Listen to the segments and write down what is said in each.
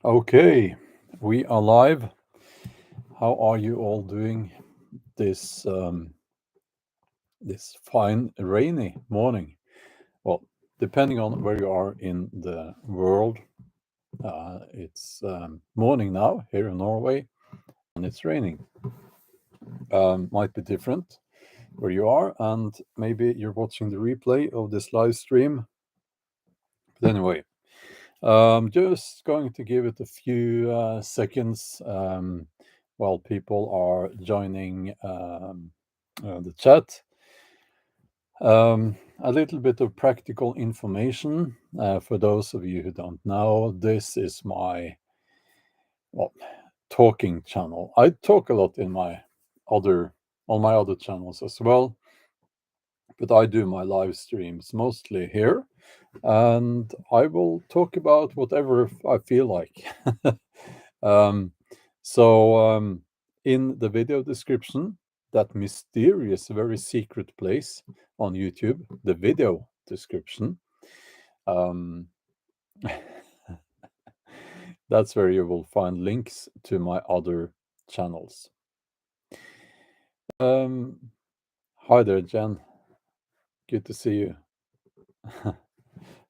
Okay, we are live. How are you all doing this fine rainy morning? Well, depending on where you are in the world, it's morning now here in Norway, and it's raining. Might be different where you are, and maybe you're watching the replay of this live stream. But anyway, just going to give it a few seconds while people are joining the chat. A little bit of practical information for those of you who don't know. This is my talking channel. I talk a lot in my other channels as well, but I do my live streams mostly here, and I will talk about whatever I feel like. um, so, in the video description, that mysterious, very secret place on YouTube, the video description, um, that's where you will find links to my other channels. Hi there, Jen. Good to see you.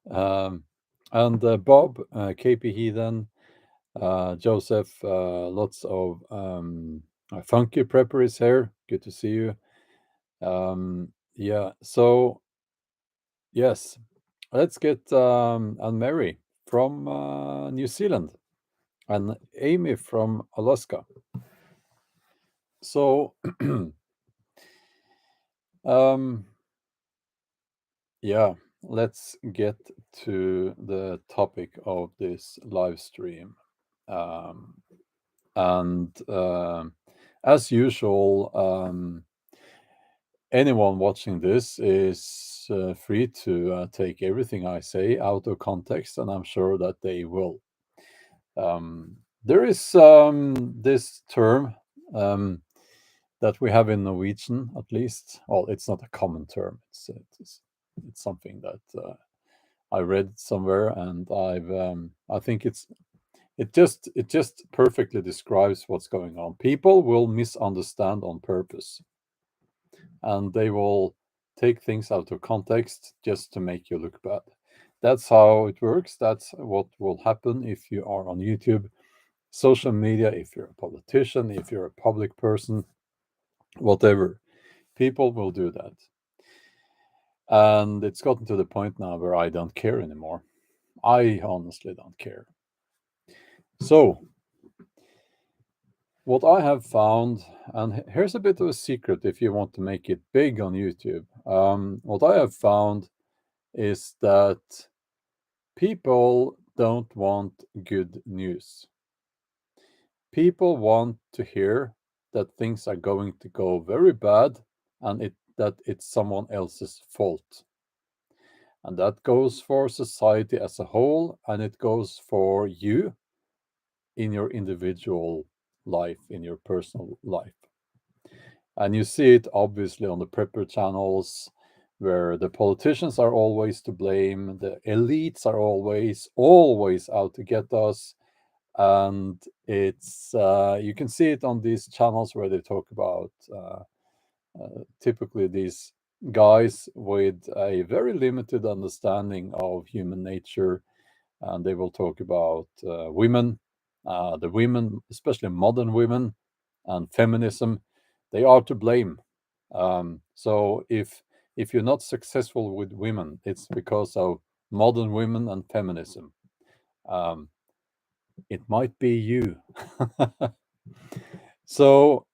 And Bob, KP Heathen, Joseph, lots of funky prepper is here. Good to see you. Yeah, so yes, let's get Anne Mary from New Zealand and Amy from Alaska. So, yeah, let's get to the topic of this live stream. And as usual, anyone watching this is free to take everything I say out of context, and I'm sure that they will. There is this term that we have in Norwegian, at least. Well, it's not a common term. It's something that I read somewhere, and I think it just perfectly describes what's going on. People will misunderstand on purpose, and they will take things out of context just to make you look bad. That's how it works. That's what will happen if you are on YouTube, social media, if you're a politician, if you're a public person, whatever. People will do that. And it's gotten to the point now where I don't care anymore. I honestly don't care. So, what I have found, and here's a bit of a secret if you want to make it big on YouTube. What I have found is that people don't want good news. People want to hear that things are going to go very bad and that it's someone else's fault. And that goes for society as a whole, and it goes for you in your individual life, in your personal life. And you see it obviously on the prepper channels, where the politicians are always to blame, the elites are always out to get us. And it's you can see it on these channels where they talk about typically these guys with a very limited understanding of human nature, and they will talk about women, the women, especially modern women, and feminism. They are to blame. So if you're not successful with women, it's because of modern women and feminism. It might be you. So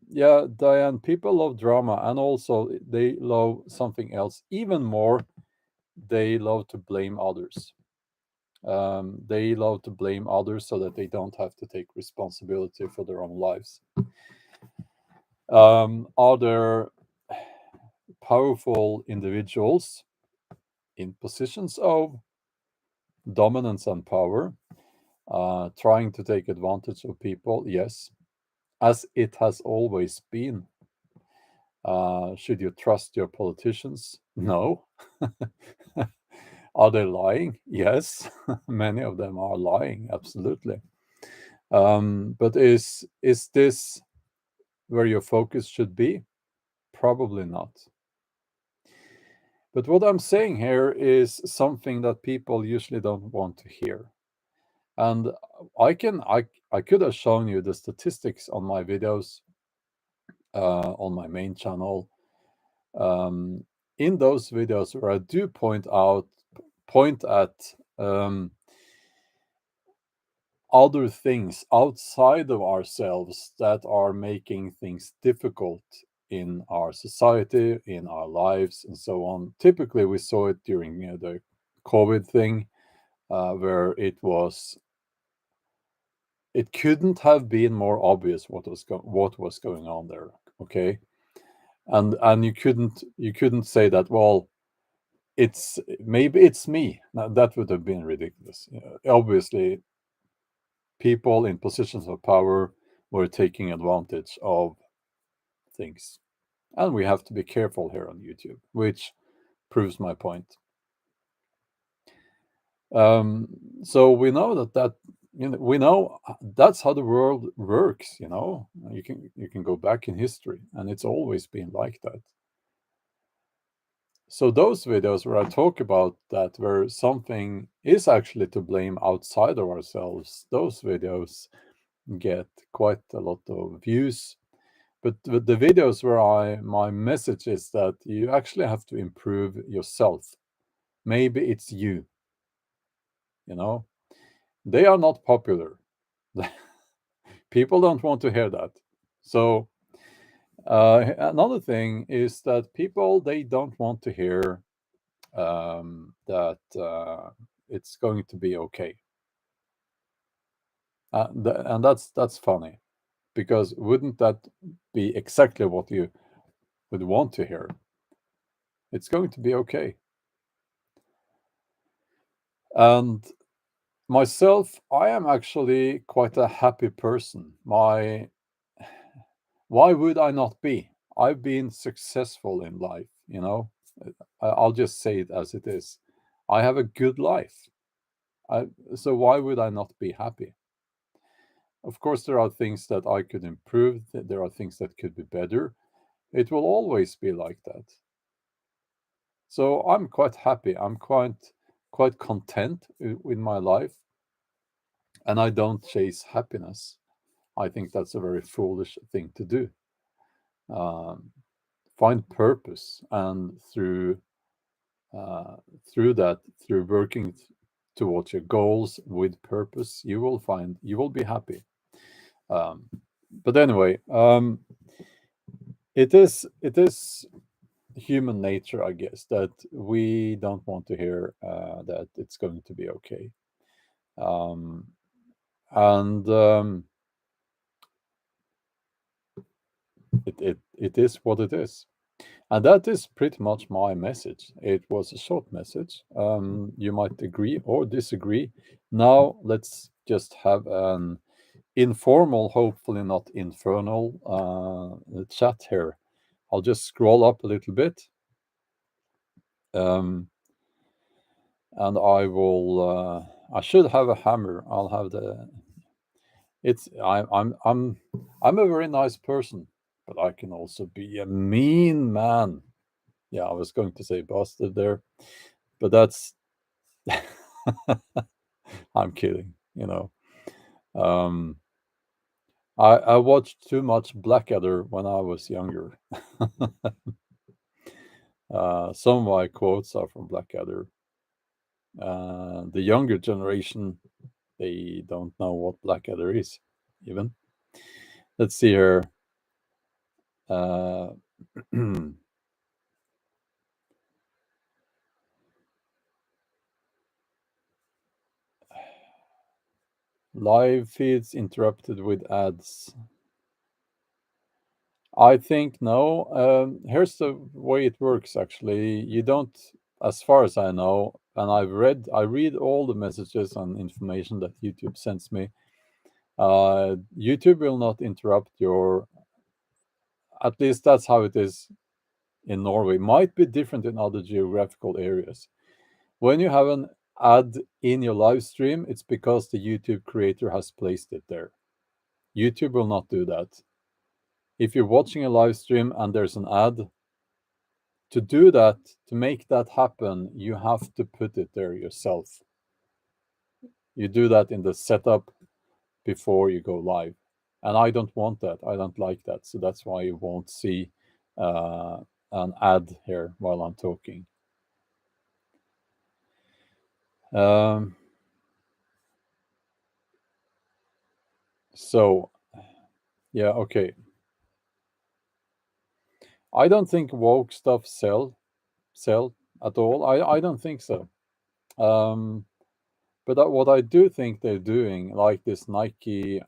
yeah, Diane, people love drama, and also they love something else even more. They love to blame others. They love to blame others so that they don't have to take responsibility for their own lives. Are there powerful individuals in positions of dominance and power trying to take advantage of people? Yes, as it has always been. Should you trust your politicians? No. Are they lying? Yes, many of them are lying, absolutely. But is this where your focus should be? Probably not. But what I'm saying here is something that people usually don't want to hear. And I could have shown you the statistics on my videos on my main channel. Um, in those videos where I do point at um, other things outside of ourselves that are making things difficult in our society, in our lives, and so on. Typically, we saw it during the COVID thing, where it couldn't have been more obvious what was going on there. Okay, and you couldn't say that. Well, maybe it's me. Now, that would have been ridiculous. Obviously, people in positions of power were taking advantage of things. And we have to be careful here on YouTube, which proves my point. Um, so we know that we know that's how the world works. You can go back in history, and it's always been like that. So those videos where I talk about that, where something is actually to blame outside of ourselves, those videos get quite a lot of views. But the videos where my message is that you actually have to improve yourself. Maybe it's you, you know. They are not popular. People don't want to hear that. So another thing is that people, they don't want to hear that it's going to be okay. And that's funny, because wouldn't that be exactly what you would want to hear? It's going to be okay. And myself, I am actually quite a happy person. Why would I not be? I've been successful in life. I'll just say it as it is. I have a good life. So why would I not be happy? Of course, there are things that I could improve. There are things that could be better. It will always be like that. So I'm quite happy. I'm quite content with my life, and I don't chase happiness. I think that's a very foolish thing to do. Um, find purpose, and uh, through working towards your goals with purpose, you will be happy. Um, but anyway, it is human nature, I guess, that we don't want to hear that it's going to be okay. Um, and it is what it is. And that is pretty much my message. It was a short message. You might agree or disagree. Now let's just have an informal, hopefully not infernal, chat here. I'll just scroll up a little bit, um, and I will. I should have a hammer. I'll have the. It's. I'm a very nice person, but I can also be a mean man. Yeah, I was going to say bastard there, but that's I'm kidding. Um, I watched too much Blackadder when I was younger. Some of my quotes are from Blackadder. The younger generation, they don't know what Blackadder is, even. Let's see here. Uh, live feeds interrupted with ads. I think no. Here's the way it works. Actually, you don't, as far as I know, and I read all the messages and information that YouTube sends me. YouTube will not interrupt your. At least that's how it is in Norway. Might be different in other geographical areas, When you have an ad in your live stream, it's because the YouTube creator has placed it there. YouTube will not do that. If you're watching a live stream and there's an ad, to do that, to make that happen, you have to put it there yourself. You do that in the setup before you go live. And I don't want that. I don't like that. So that's why you won't see an ad here while I'm talking. So, yeah, okay. I don't think woke stuff sell at all. I don't think so. Um, but what I do think they're doing, like this Nike,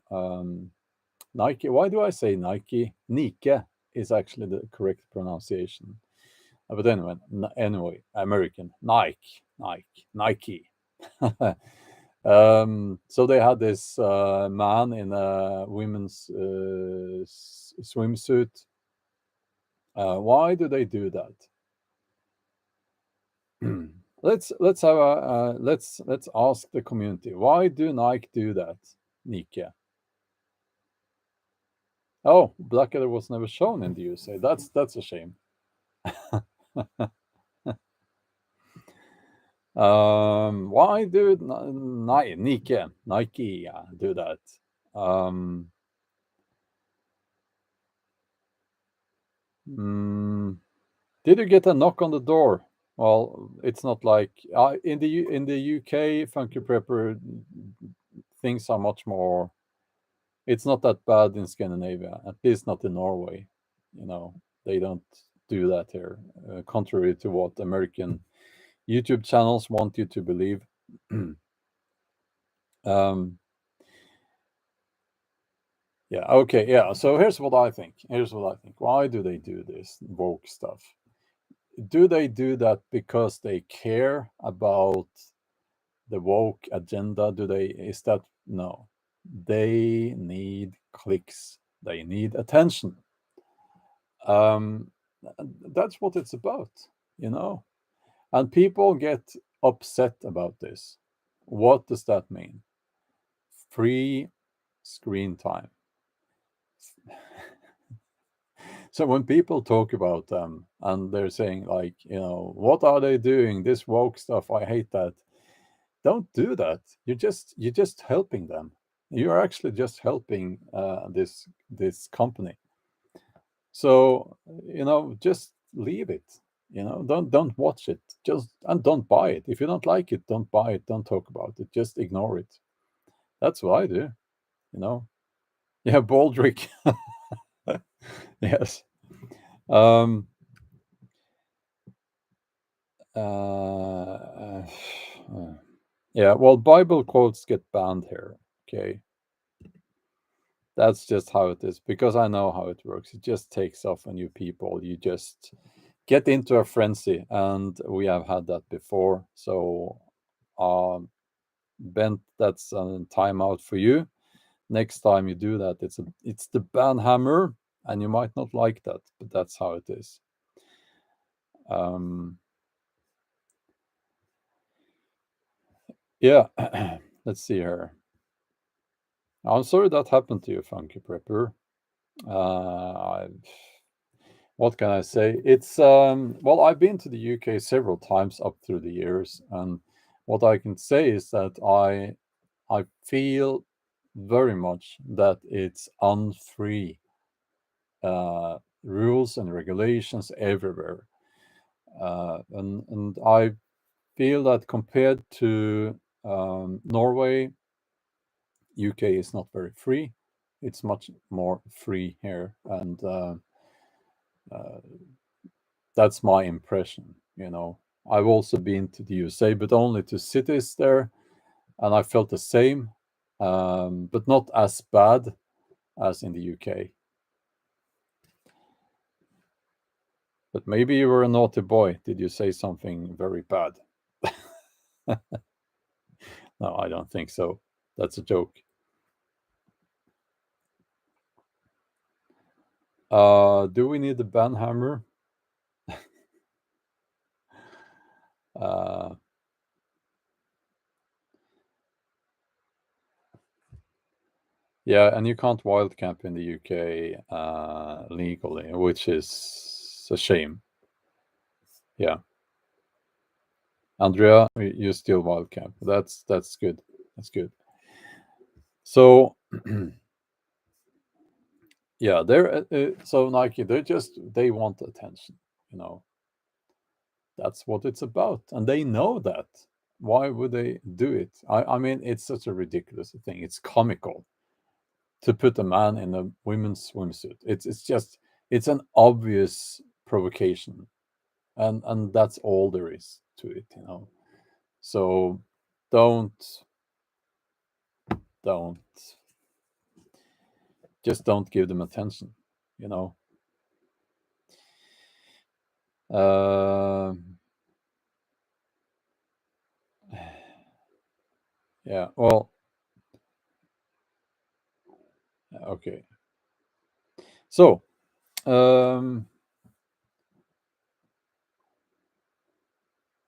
Nike. Why do I say Nike? Nike is actually the correct pronunciation. But anyway, American Nike. So they had this man in a women's swimsuit. Why do they do that? let's have a let's ask the community. Why do Nike do that? Nike. Oh, Blackadder was never shown in the USA. That's a shame. Why do Nike do that? Um, did you get a knock on the door? Well, it's not like in the UK, Funky Prepper things are much more. It's not that bad in Scandinavia, at least not in Norway. You know, they don't do that here, contrary to what American YouTube channels want you to believe. um, yeah, okay, yeah. So here's what I think. Why do they do this woke stuff? Do they do that because they care about the woke agenda? Is that no? They need clicks. They need attention. Um, that's what it's about, you know. And people get upset about this. What does that mean? Free screen time. So when people talk about them and they're saying like, you know, what are they doing? This woke stuff, I hate that. Don't do that. You're just helping them. You're actually just helping this company. So just leave it. Don't watch it. Just and don't buy it. If you don't like it, don't buy it. Don't talk about it. Just ignore it. That's what I do. You know. Yeah, Baldrick. Yes. Um, uh, yeah. Well, Bible quotes get banned here. Okay. That's just how it is because I know how it works. It just takes off on you people. You just get into a frenzy, and we have had that before. So, Bent, that's a timeout for you. Next time you do that, it's the ban hammer, and you might not like that, but that's how it is. Um, yeah, let's see here. I'm sorry that happened to you, Funky Prepper. Uh, what can I say? It's well, I've been to the UK several times up through the years, and what I can say is that I feel very much that it's unfree rules and regulations everywhere, and I feel that compared to Norway, UK is not very free. It's much more free here, and uh, that's my impression. I've also been to the USA, but only to cities there, and I felt the same, but not as bad as in the UK. But maybe you were a naughty boy. Did you say something very bad? No, I don't think so. That's a joke. Do we need the banhammer? Uh, Yeah, and you can't wild camp in the UK legally, which is a shame. Yeah, Andrea, you still wild camp. That's good. That's good. So yeah, so Nike, they want attention. You know, that's what it's about, and they know that. Why would they do it? I mean, it's such a ridiculous thing. It's comical to put a man in a women's swimsuit. It's just it's an obvious provocation, and that's all there is to it. You know, so don't don't just don't give them attention. You know. Uh, yeah. Well. Okay. So. Um,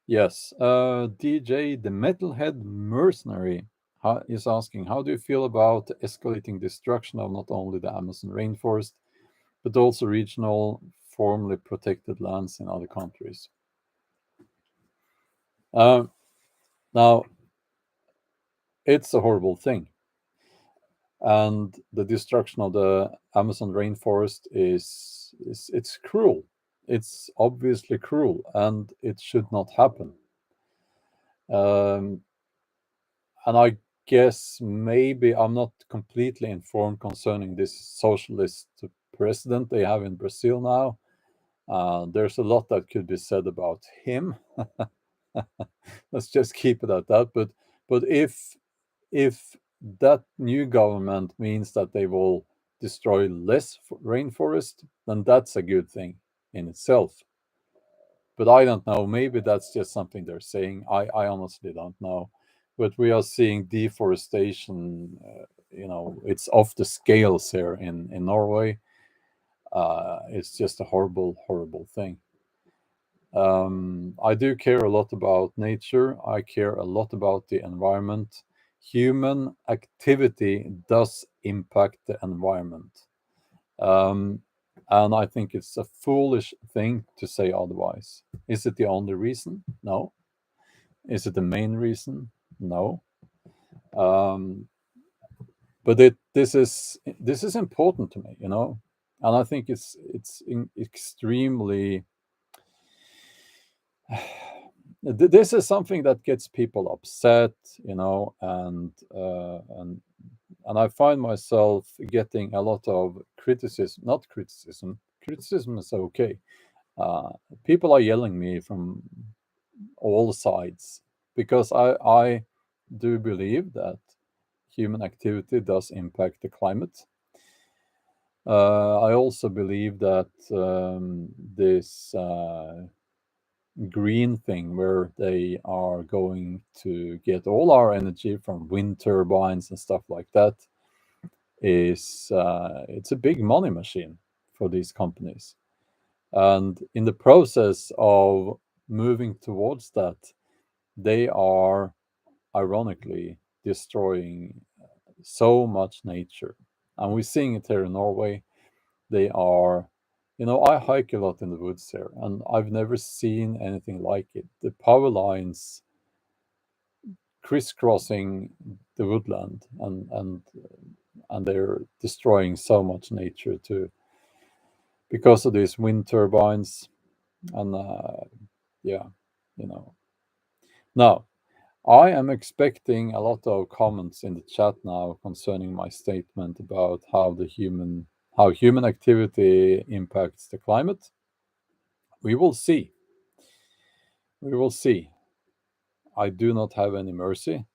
yes. DJ, the Metalhead Mercenary, is asking, how do you feel about the escalating destruction of not only the Amazon rainforest, but also regional, formerly protected lands in other countries? Um, Now, it's a horrible thing. And the destruction of the Amazon rainforest is it's cruel. It's obviously cruel, and it should not happen. Um, and I guess maybe I'm not completely informed concerning this socialist president they have in Brazil now. There's a lot that could be said about him. Let's just keep it at that. But if that new government means that they will destroy less rainforest, then that's a good thing in itself. But I don't know. Maybe that's just something they're saying. I honestly don't know. But we are seeing deforestation. It's off the scales here in Norway. It's just a horrible, horrible thing. I do care a lot about nature. I care a lot about the environment. Human activity does impact the environment. Um, and I think it's a foolish thing to say otherwise. Is it the only reason? No. Is it the main reason? No. Um, but this is important to me, and I think it's extremely. This is something that gets people upset, and I find myself getting a lot of criticism. Not criticism. Criticism is okay. Uh, People are yelling me from all sides because I do believe that human activity does impact the climate. I also believe that this green thing, where they are going to get all our energy from wind turbines and stuff like that, is it's a big money machine for these companies. And in the process of moving towards that, they are ironically destroying so much nature. And we're seeing it here in Norway. They are, I hike a lot in the woods here, and I've never seen anything like it. The power lines crisscrossing the woodland, and they're destroying so much nature too because of these wind turbines. And yeah, you know. Now, I am expecting a lot of comments in the chat now concerning my statement about how human activity impacts the climate. We will see. We will see. I do not have any mercy.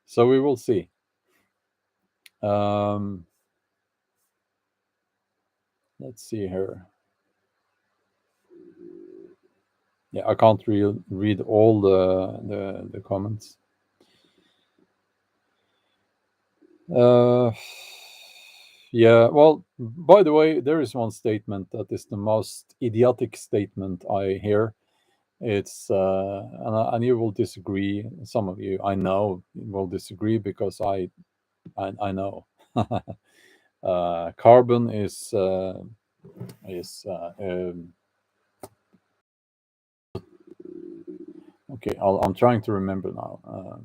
So we will see. Um, let's see here. Yeah, I can't read all the comments. Uh, yeah, well, by the way, there is one statement that is the most idiotic statement I hear. It's and you will disagree. Some of you, I know, will disagree because I know. Carbon is okay. I'm trying to remember now.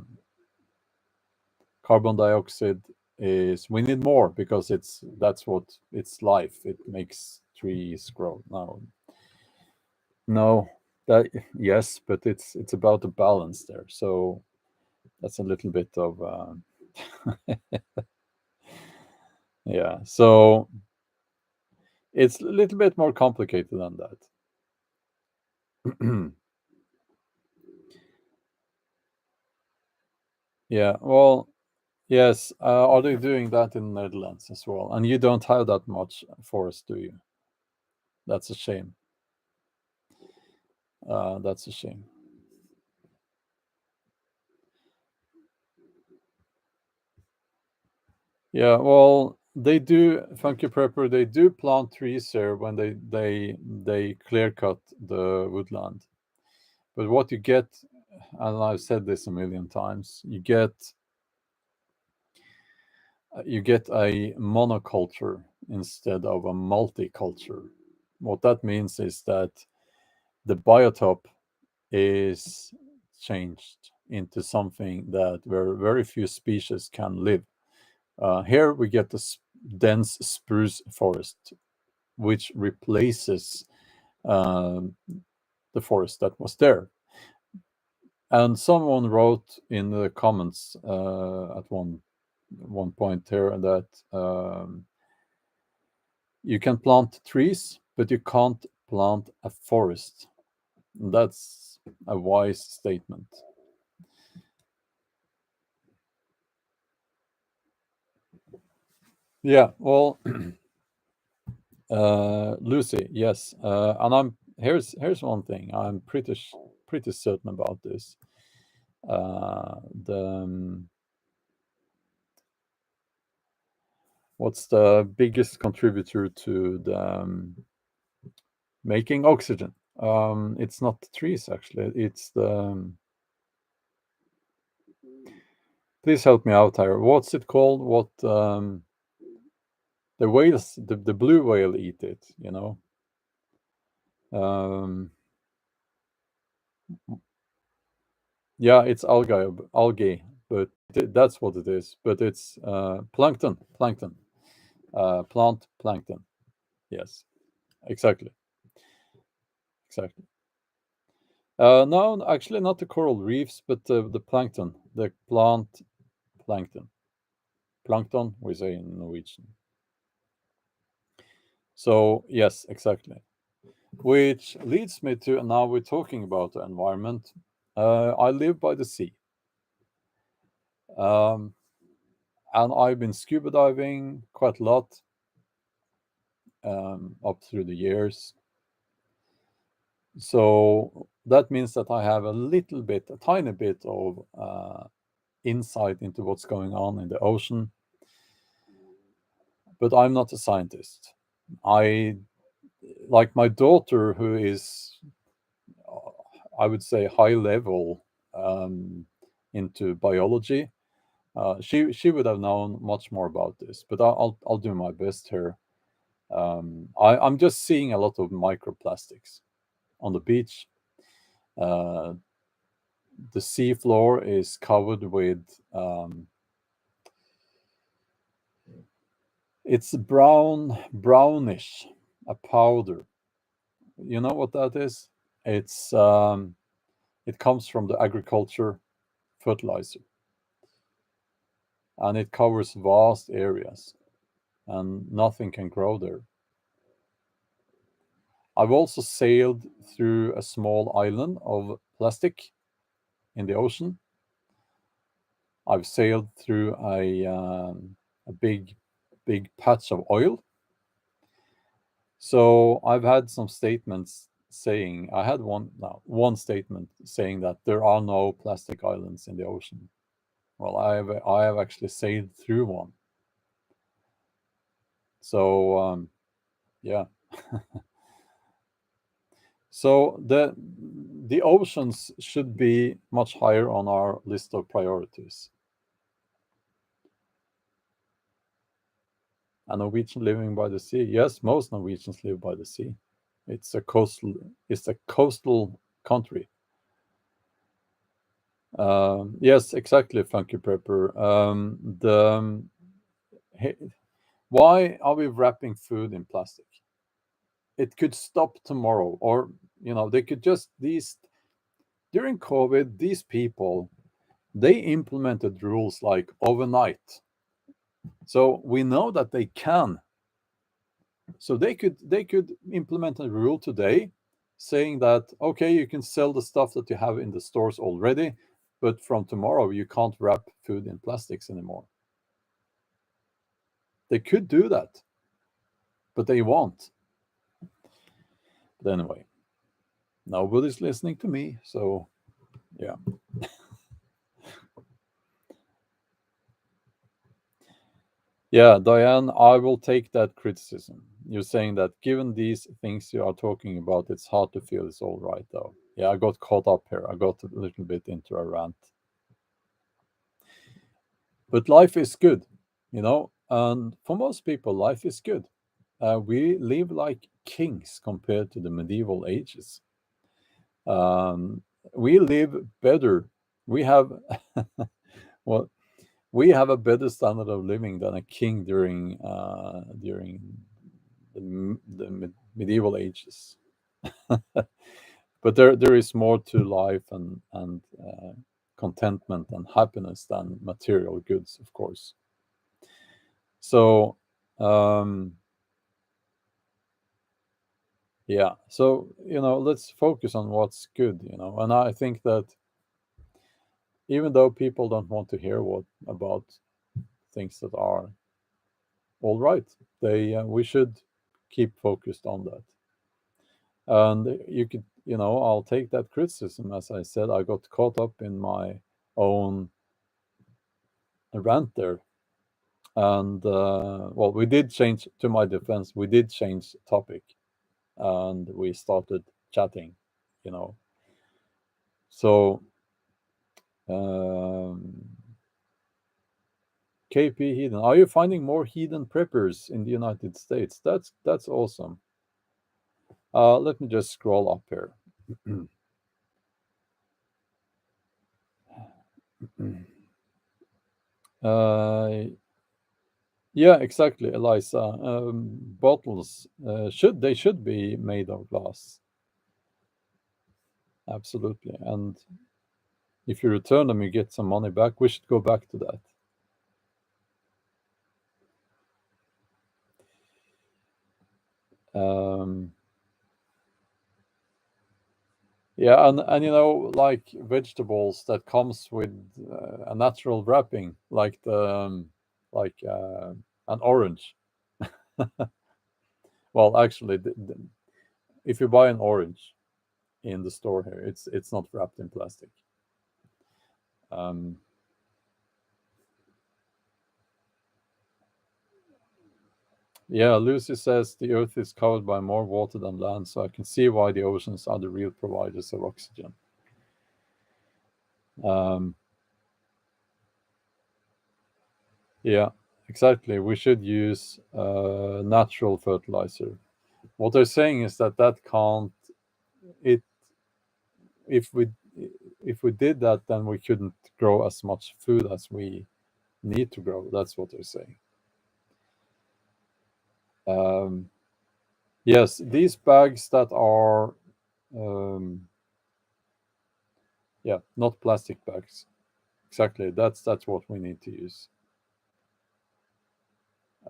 Carbon dioxide is, we need more because that's what it's life. It makes trees grow. No, that, yes, but it's about the balance there. So that's a little bit of yeah. So it's a little bit more complicated than that. Yeah. Well, yes. Are they doing that in the Netherlands as well? And you don't have that much forest, do you? That's a shame. That's a shame. Yeah, well, they do, Funky Prepper, they do plant trees here when they clear cut the woodland. But what you get, and I've said this a million times, you get a monoculture instead of a multiculture. What that means is that the biotope is changed into something that where very few species can live. Here we get the dense spruce forest, which replaces um, the forest that was there. And someone wrote in the comments at one point here that you can plant trees, but you can't plant a forest. That's a wise statement. Yeah, well, Lucy, yes, and I'm here's one thing. I'm pretty certain about this. The What's the biggest contributor to the making oxygen? It's not the trees actually. It's the please help me out here. What's it called? What the whales, the blue whale eat it. You know. Um, yeah, it's algae, but that's what it is. But it's plankton, plant plankton. Yes, exactly, exactly. No, actually, not the coral reefs, but the plankton, the plant plankton. Plankton, we say in Norwegian. So, yes, exactly. Which leads me to now we're talking about the environment. I live by the sea. Um, and I've been scuba diving quite a lot up through the years. So that means that I have a tiny bit of insight into what's going on in the ocean, but I'm not a scientist. I like my daughter, who is, I would say, high level into biology. She would have known much more about this, but I'll do my best here. I'm just seeing a lot of microplastics on the beach. Uh, the sea floor is covered with it's brownish, a powder. You know what that is? It's it comes from the agriculture fertilizer, and it covers vast areas, and nothing can grow there. I've also sailed through a small island of plastic in the ocean. I've sailed through a big patch of oil. So I've had some statements saying I had one statement saying that there are no plastic islands in the ocean. Well, I have actually sailed through one. So yeah. So the oceans should be much higher on our list of priorities. A Norwegian living by the sea. Yes, most Norwegians live by the sea. It's a coastal country. Yes, exactly, Funky Prepper. Why are we wrapping food in plastic? It could stop tomorrow, or they could just these during COVID. These people, they implemented rules like overnight, so we know that they can. So they could implement a rule today saying that, okay, you can sell the stuff that you have in the stores already, but from tomorrow you can't wrap food in plastics anymore. They could do that, but they won't. But anyway, nobody's listening to me, so yeah. Yeah, Diane, I will take that criticism. You're saying that given these things you are talking about, it's hard to feel it's all right, though. Yeah, I got caught up here. I got a little bit into a rant. But life is good, and for most people, life is good. We live like kings compared to the medieval ages. Um, we live better. We have, well, we have a better standard of living than a king during the medieval ages. But there is more to life and contentment and happiness than material goods, of course. So yeah, so let's focus on what's good, and I think that even though people don't want to hear what about things that are all right, we should keep focused on that. And you could, I'll take that criticism. As I said, I got caught up in my own rant there. And well, we did change, to my defense, we did change topic, and we started chatting, you know. So um, KP Heathen, are you finding more heathen preppers in the United States? That's awesome. Let me just scroll up here. uh, yeah, exactly, Eliza. Bottles should be made of glass. Absolutely, and if you return them, you get some money back. We should go back to that. Um, yeah, and like vegetables that comes with a natural wrapping, like an orange. Well, actually, if you buy an orange in the store here, it's not wrapped in plastic. Um, yeah, Lucy says the Earth is covered by more water than land, so I can see why the oceans are the real providers of oxygen. Um, yeah, exactly. We should use natural fertilizer. What they're saying is that can't it if we if we did that, then we couldn't grow as much food as we need to grow. That's what they're saying. Um, yes, these bags that are um, yeah, not plastic bags. Exactly. That's what we need to use.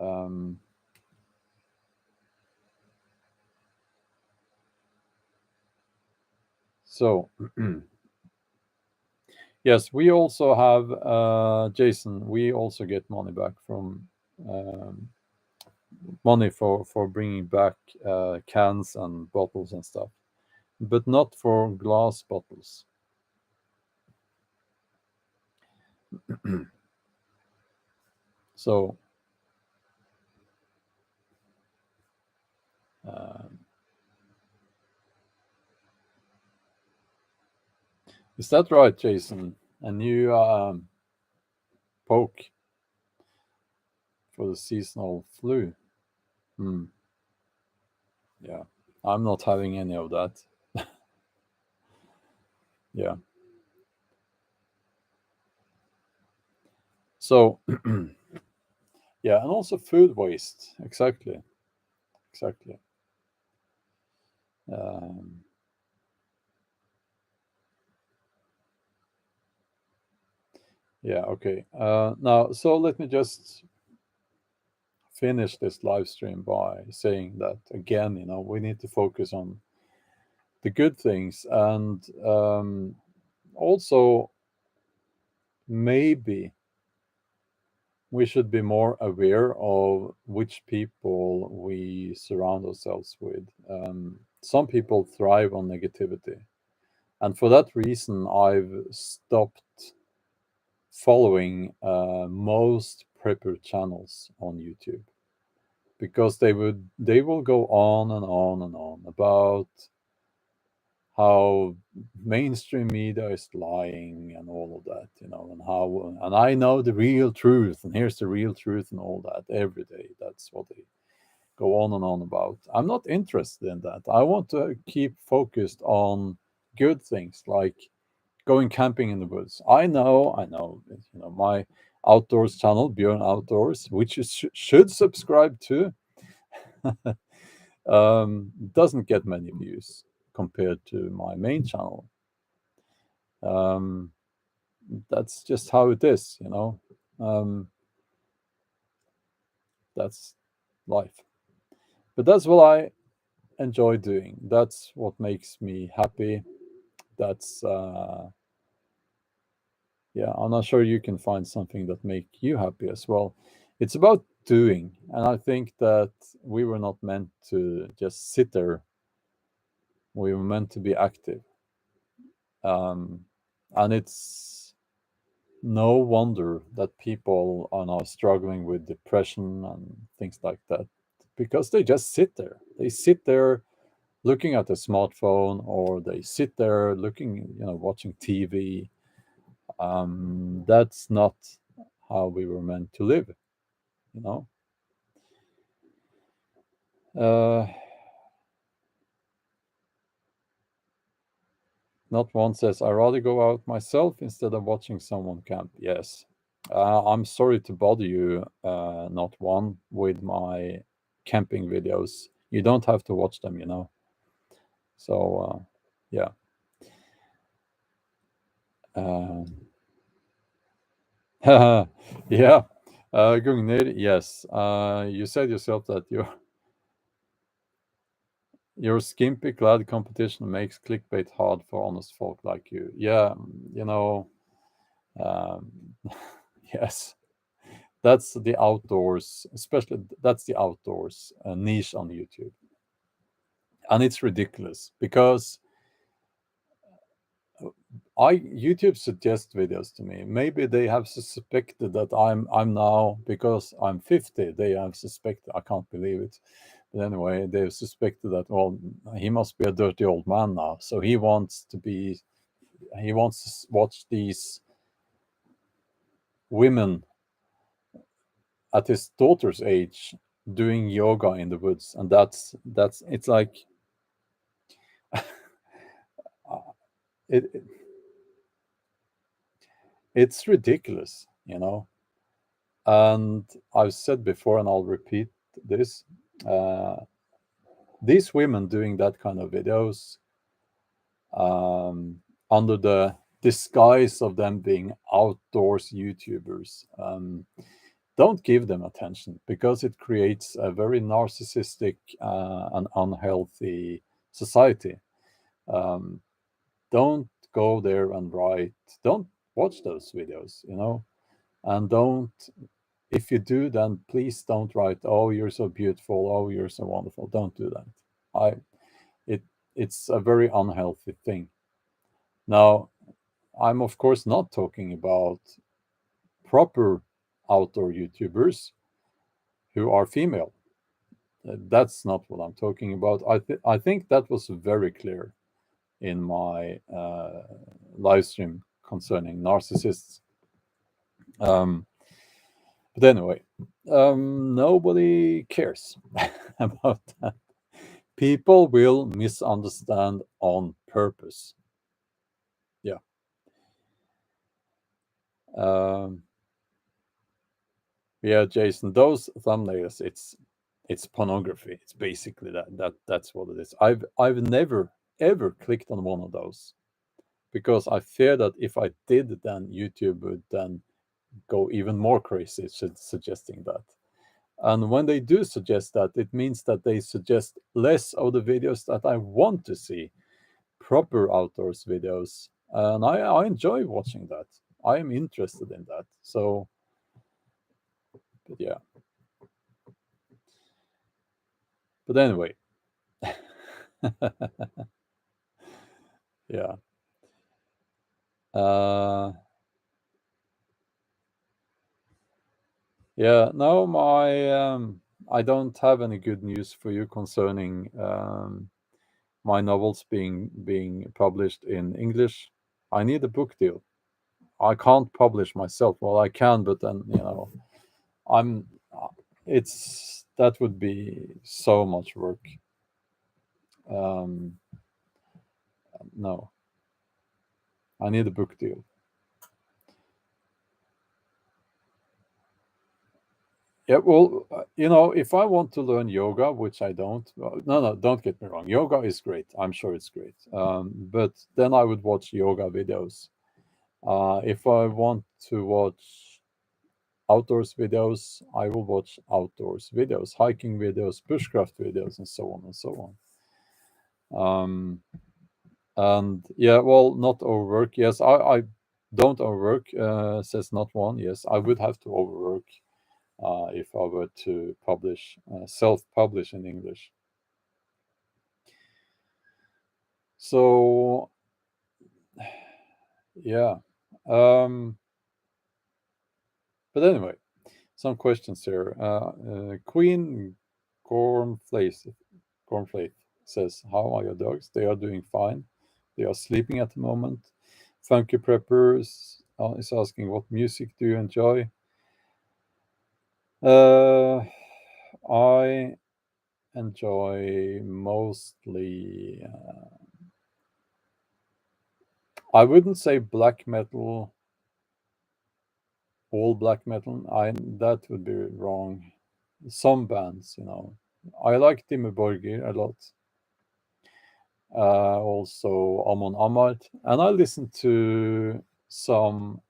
Um, so yes, we also have Jason. We also get money back from um, money for bringing back cans and bottles and stuff, but not for glass bottles. So uh, Is that right, Jason? A new poke for the seasonal flu. Hmm. Yeah, I'm not having any of that. Yeah. So, yeah, and also food waste. Exactly. Exactly. Um, yeah. Okay. Now, so let me just finish this live stream by saying that again. We need to focus on the good things, and also maybe we should be more aware of which people we surround ourselves with. Some people thrive on negativity. And for that reason, I've stopped following most prepper channels on YouTube because they will go on and on and on about how mainstream media is lying and all of that, and I know the real truth, and here's the real truth and all that every day. That's what they go on and on about. I'm not interested in that. I want to keep focused on good things like going camping in the woods. I know, my outdoors channel, Bjorn Outdoors, which you should subscribe to, doesn't get many views compared to my main channel. Um, that's just how it is. Um, that's life. But that's what I enjoy doing. That's what makes me happy. That's yeah. I'm not sure you can find something that make you happy as well. It's about doing, and I think that we were not meant to just sit there. We were meant to be active, um, and it's no wonder that people are now struggling with depression and things like that because they just sit there. They sit there looking at a smartphone, or they sit there looking, watching TV. That's not how we were meant to live, you know. Uh, Not one says, I rather go out myself instead of watching someone camp. Yes. I'm sorry to bother you, not one, with my camping videos. You don't have to watch them. So, yeah. Um, yeah. Gugnir, yes. You said yourself that your skimpy clad competition makes clickbait hard for honest folk like you. Yeah, um, yes. That's the outdoors, especially that's the outdoors niche on YouTube. And it's ridiculous because I YouTube suggests videos to me. Maybe they have suspected that I'm now, because I'm 50, they have suspected, I can't believe it. But anyway, they've suspected that, well, he must be a dirty old man now. So he wants to watch these women at his daughter's age doing yoga in the woods. And that's it's like uh, it it's ridiculous. And I've said before, and I'll repeat this: uh, these women doing that kind of videos, under the disguise of them being outdoors YouTubers, don't give them attention, because it creates a very narcissistic and unhealthy society. Um, don't go there and write. Don't watch those videos. And don't, if you do, then please don't write, oh, you're so beautiful, oh, you're so wonderful. Don't do that. I it it's a very unhealthy thing. Now, I'm of course not talking about proper outdoor YouTubers who are female. That's not what I'm talking about. I think that was very clear. in my live stream concerning narcissists. Um, but anyway, nobody cares about that. People will misunderstand on purpose. Yeah. Um, yeah, Jason, those thumbnails, it's pornography. It's basically that's what it is. I've never ever clicked on one of those because I fear that if I did, then YouTube would then go even more crazy suggesting that. And when they do suggest that, it means that they suggest less of the videos that I want to see, proper outdoors videos. And I enjoy watching that. I am interested in that. So, but yeah. But anyway, yeah. Uh, yeah. No, I don't have any good news for you concerning my novels being published in English. I need a book deal. I can't publish myself. Well, I can, but then I'm. It's that would be so much work. Um, no, I need a book deal. Yeah, well, if I want to learn yoga, which I don't, no, don't get me wrong. Yoga is great. I'm sure it's great. But then I would watch yoga videos. If I want to watch outdoors videos, I will watch outdoors videos, hiking videos, bushcraft videos, and so on and so on. And yeah, well, not overwork. Yes, I don't overwork, says not one. Yes, I would have to overwork if I were to self-publish in English. So, yeah. Um, but anyway, some questions here. Queen Cornflake says, "How are your dogs? They are doing fine. They are sleeping at the moment." Funky Preppers is asking, "What music do you enjoy?" Uh, I enjoy mostly. I wouldn't say black metal, all black metal. That would be wrong. Some bands. I like Dimmu Borgir a lot. Also Amon Amart, and I listen to some,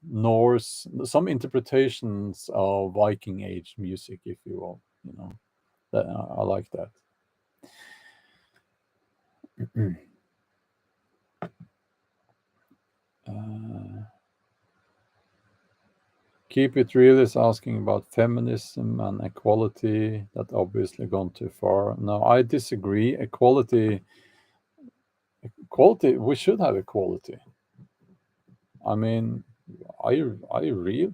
Norse, some interpretations of Viking Age music, if you will. I like that. Uh, Keep It Real is asking about feminism and equality. That obviously gone too far. No, I disagree. Equality. We should have equality. I mean, are you real?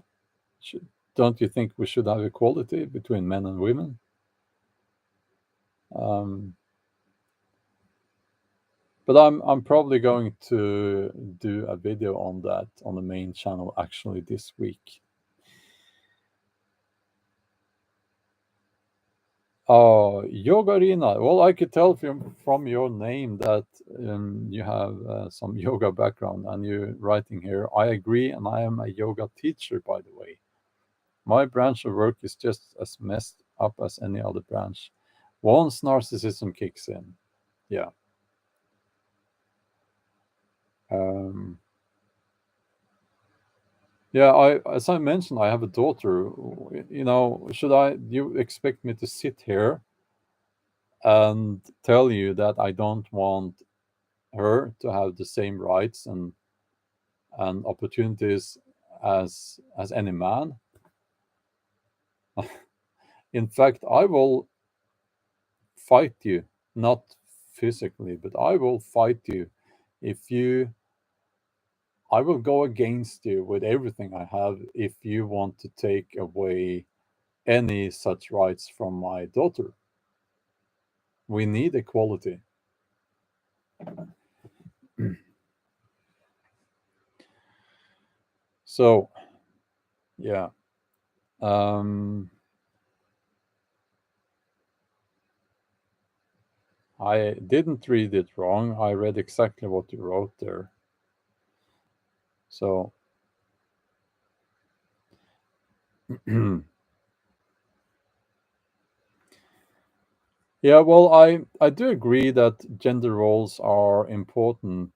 Don't you think we should have equality between men and women? Um, but I'm probably going to do a video on that on the main channel actually this week. Oh, yoga arena. Well, I could tell from your name that you have some yoga background, and you're writing here. I agree, and I am a yoga teacher, by the way. My branch of work is just as messed up as any other branch. Once narcissism kicks in, yeah. Um, yeah, as I mentioned, I have a daughter. Do you expect me to sit here and tell you that I don't want her to have the same rights and opportunities as any man? In fact, I will fight you, not physically, but I will fight you if you I will go against you with everything I have if you want to take away any such rights from my daughter. We need equality. So, yeah. Um, I didn't read it wrong. I read exactly what you wrote there. So, yeah, well, I do agree that gender roles are important,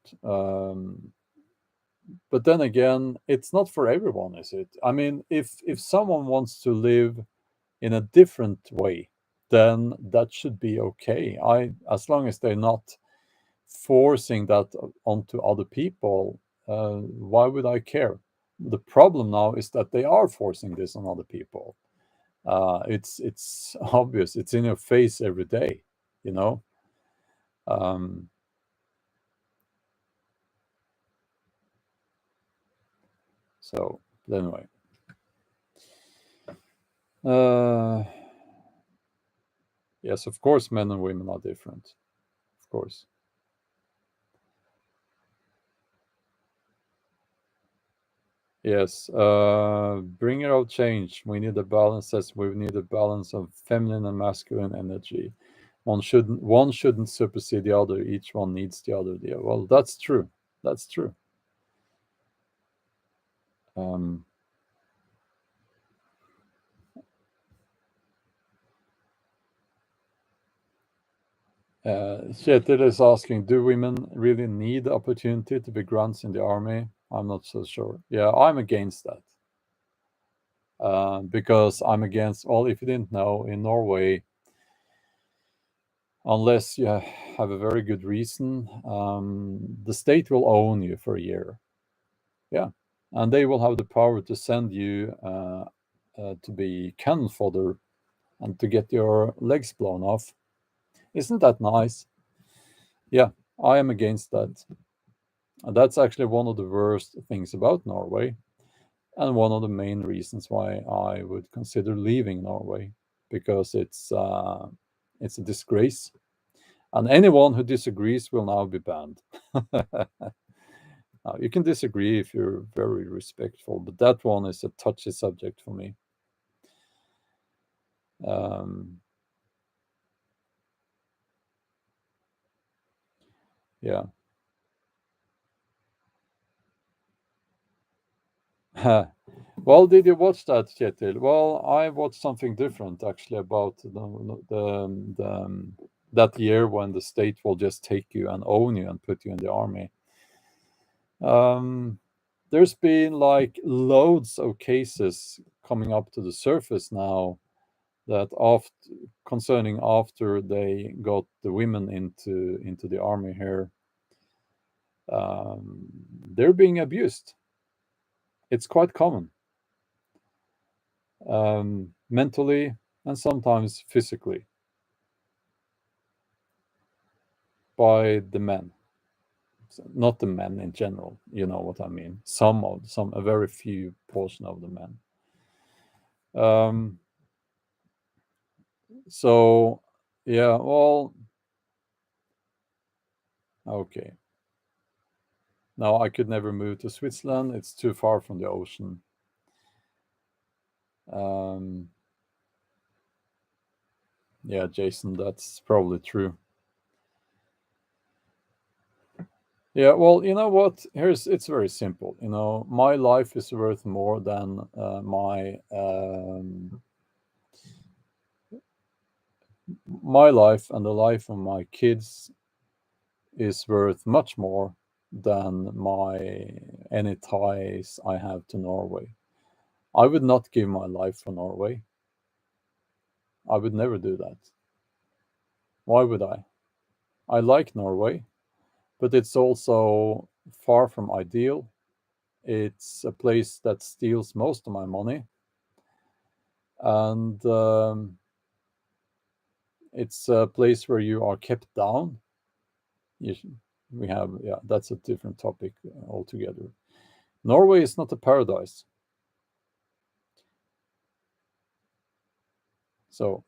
but then again, it's not for everyone, is it? I mean, if someone wants to live in a different way, then that should be okay. As long as they're not forcing that onto other people, why would I care? The problem now is that they are forcing this on other people. It's obvious. It's in your face every day, you know. Um, so anyway, uh, yes, of course, men and women are different. Of course, yes. Bringer of change. We need a balance. As we need a balance of feminine and masculine energy. One shouldn't supersede the other. Each one needs the other. Yeah, well, that's true. That's true. Um, Kjetil is asking, do women really need the opportunity to be grunts in the army? I'm not so sure. Yeah, I'm against that. Because I'm against, well, if you didn't know, in Norway, unless you have a very good reason, the state will own you for a year. Yeah. And they will have the power to send you to be cannon fodder and to get your legs blown off. Isn't that nice? Yeah, I am against that. And that's actually one of the worst things about Norway, and one of the main reasons why I would consider leaving Norway, because it's a disgrace, and anyone who disagrees will now be banned. Now, you can disagree if you're very respectful, but that one is a touchy subject for me. Um, yeah. Well, did you watch that, Kjetil? Well, I watched something different actually about that year when the state will just take you and own you and put you in the army. Um, there's been like loads of cases coming up to the surface now that after concerning after they got the women into the army here, um, they're being abused. It's quite common, mentally and sometimes physically, by the men. So not the men in general, you know what I mean. A very few portion of the men. Um, so yeah, well, okay. Now I could never move to Switzerland. It's too far from the ocean. Um, yeah, Jason, that's probably true. Yeah, well, you know what? It's very simple. You know, my life is worth more than my life, and the life of my kids is worth much more than my any ties I have to Norway. I would not give my life for Norway. I would never do that. Why would I? I like Norway, but it's also far from ideal. It's a place that steals most of my money, and it's a place where you are kept down. You, we have, yeah, that's a different topic altogether. Norway is not a paradise. So,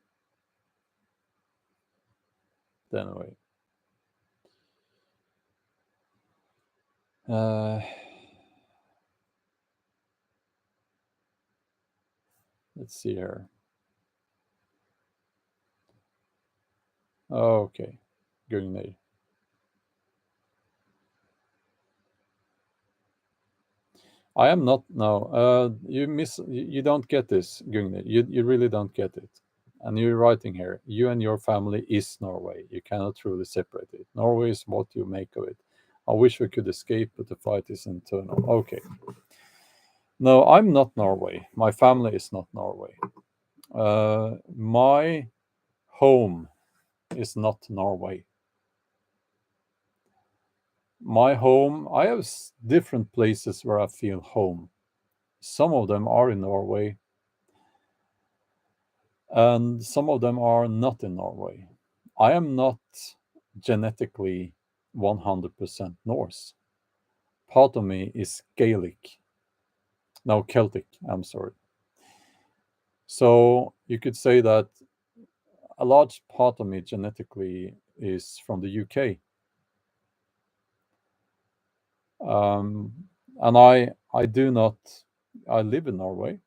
anyway, Uh, let's see here. Okay, Gunnar. I am not. No, you miss. You don't get this, Gunnar. You really don't get it. And you're writing here. You and your family is Norway. You cannot truly separate it. Norway is what you make of it. I wish we could escape, but the fight is internal. Okay. No, I'm not Norway. My family is not Norway. My home is not Norway. My home, I have different places where I feel home. Some of them are in Norway, and some of them are not in Norway. I am not genetically 100% Norse. Part of me is Gaelic. No, Celtic, I'm sorry. So you could say that a large part of me genetically is from the UK. And I do not, I live in Norway,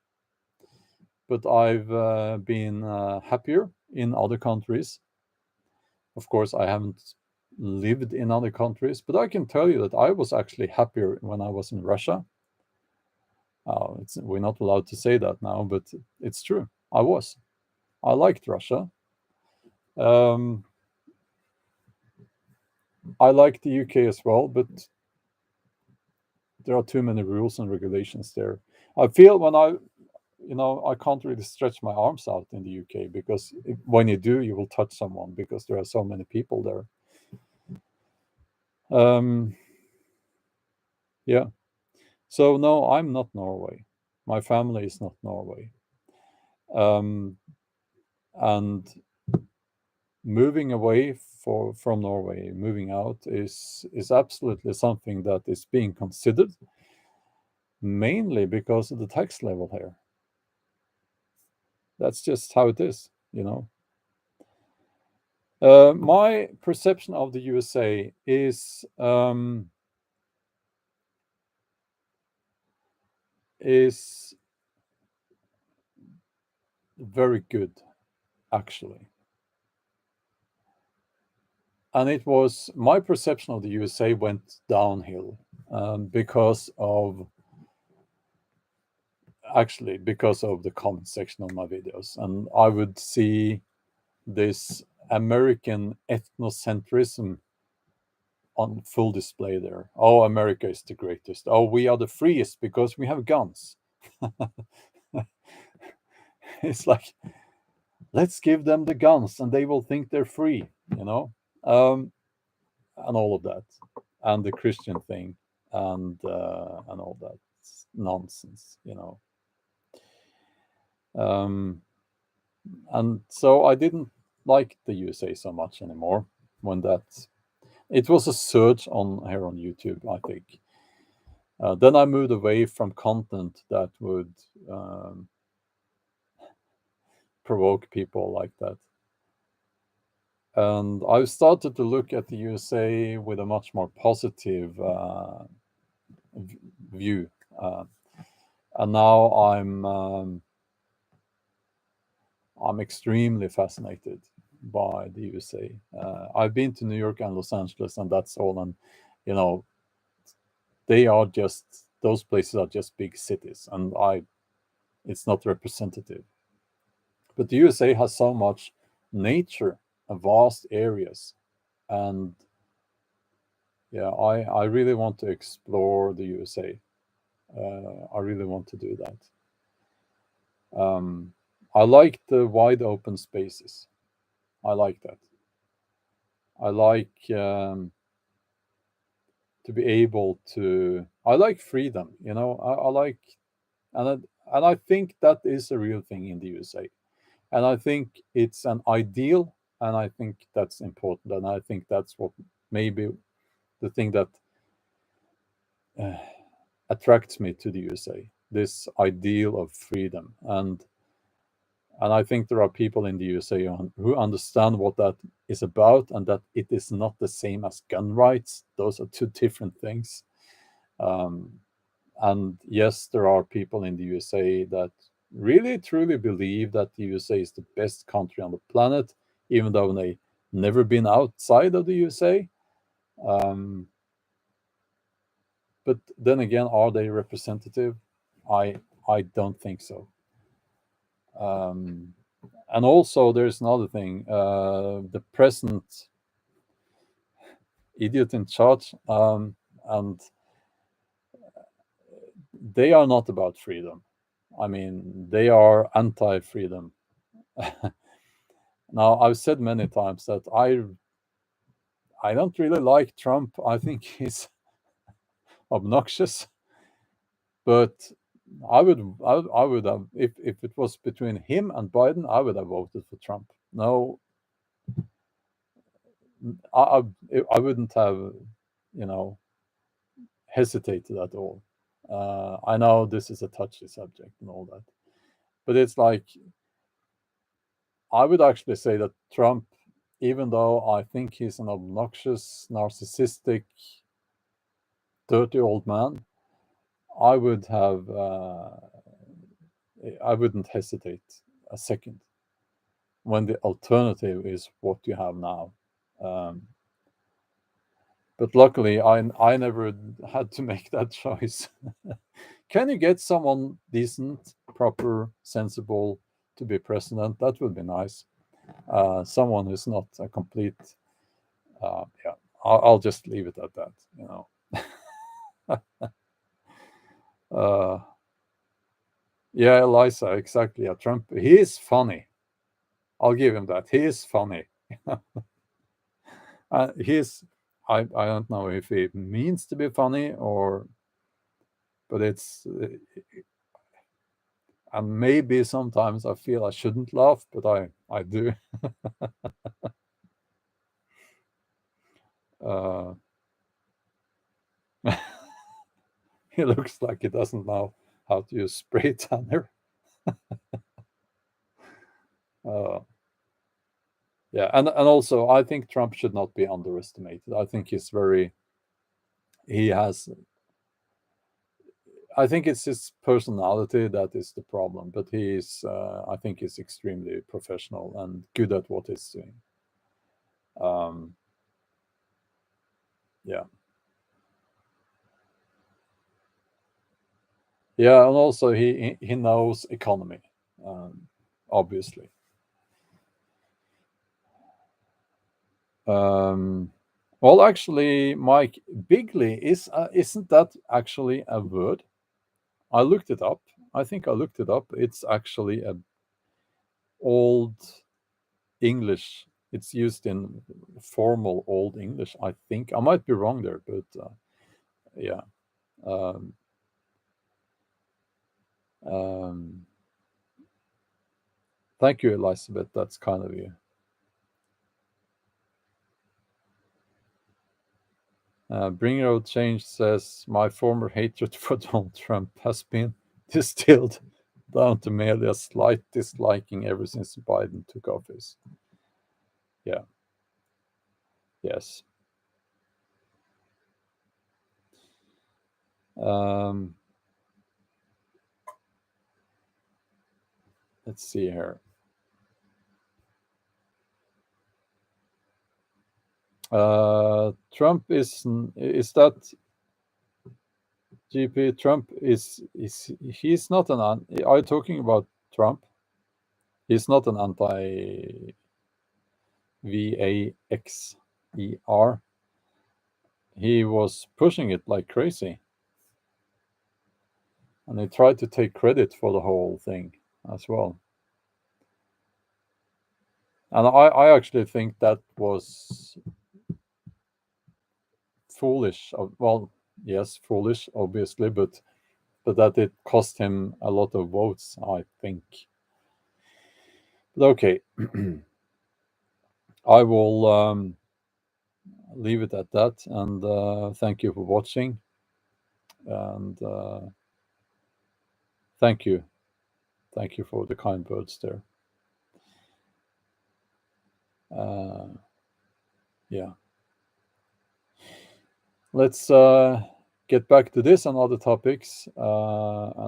but I've been happier in other countries. Of course, I haven't lived in other countries, but I can tell you that I was actually happier when I was in Russia. We're not allowed to say that now, but it's true. I was. I liked Russia. Um, I like the UK as well, but there are too many rules and regulations there. I feel when I can't really stretch my arms out in the UK because when you do, you will touch someone because there are so many people there. Um, yeah. So no, I'm not Norway. My family is not Norway. Um, and moving away from Norway, moving out is absolutely something that is being considered, mainly because of the tax level here. That's just how it is. My perception of the USA is very good, actually. And it was my perception of the USA went downhill because of the comment section on my videos, and I would see this American ethnocentrism on full display there. Oh, America is the greatest. Oh, we are the freest because we have guns. It's like, let's give them the guns and they will think they're free, you know? And all of that. And the Christian thing and all that nonsense. Um, and so I didn't like the USA so much anymore when that it was a surge on here on YouTube, I think. Then I moved away from content that would provoke people like that. And I've started to look at the USA with a much more positive view. And now I'm extremely fascinated by the USA. I've been to New York and Los Angeles, and that's all. And you know, those places are just big cities, and it's not representative. But the USA has so much nature and vast areas, and yeah, I really want to explore the USA. I really want to do that. I like the wide open spaces. I like that. I like to be able to. I like freedom. I like, and I think that is a real thing in the USA. And I think it's an ideal, and I think that's important, and I think that's what maybe the thing that uh, attracts me to the USA. This ideal of freedom, and I think there are people in the USA who understand what that is about, and that it is not the same as gun rights. Those are two different things. Um, and yes, there are people in the USA that really truly believe that the USA is the best country on the planet, even though they never been outside of the USA. Um, but then again, are they representative? I I don't think so. Um, and also, there's another thing: the present idiot in charge, and they are not about freedom. I mean, they are anti-freedom. Now, I've said many times that I don't really like Trump. I think he's obnoxious, but I would have if it was between him and Biden, I would have voted for Trump. No, I I wouldn't have, you know, hesitated at all. I know this is a touchy subject and all that, but it's like I would actually say that Trump, even though I think he's an obnoxious, narcissistic, dirty old man, I would have, I wouldn't hesitate a second when the alternative is what you have now. Um, but luckily, I never had to make that choice. Can you get someone decent, proper, sensible to be president? That would be nice. Someone who's not a complete, yeah. I'll just leave it at that. You know. Uh, yeah, Eliza, exactly. Yeah, Trump. He is funny. I'll give him that. He is funny. He's. I don't know if he means to be funny or, but it's. And maybe sometimes I feel I shouldn't laugh, but I do. Uh, he looks like he doesn't know how to use spray tanner. Uh, yeah, and also I think Trump should not be underestimated. I think he's very. He has. I think it's his personality that is the problem, but he's. I think he's extremely professional and good at what he's doing. Um, yeah, yeah, and also he knows economy, obviously. Um, well, actually, Mike, bigly isn't that actually a word? I looked it up. I think I looked it up. It's actually a old English. It's used in formal Old English. I think I might be wrong there, but yeah. Um, um, thank you, Elizabeth. That's kind of you. Bringer of Change says my former hatred for Donald Trump has been distilled down to merely a slight disliking ever since Biden took office. Yeah. Yes. Um, let's see here. Trump is that GP Trump is he's not an are you talking about Trump? He's not an anti VAXER. He was pushing it like crazy, and he tried to take credit for the whole thing as well. And I actually think that was foolish. Well, yes, foolish, obviously, but that it cost him a lot of votes, I think. But okay, I will leave it at that, and thank you for watching, and thank you, thank you for the kind words there. Yeah, let's get back to this and other topics, and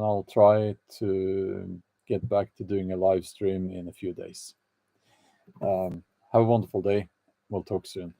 I'll try to get back to doing a live stream in a few days. Have a wonderful day. We'll talk soon.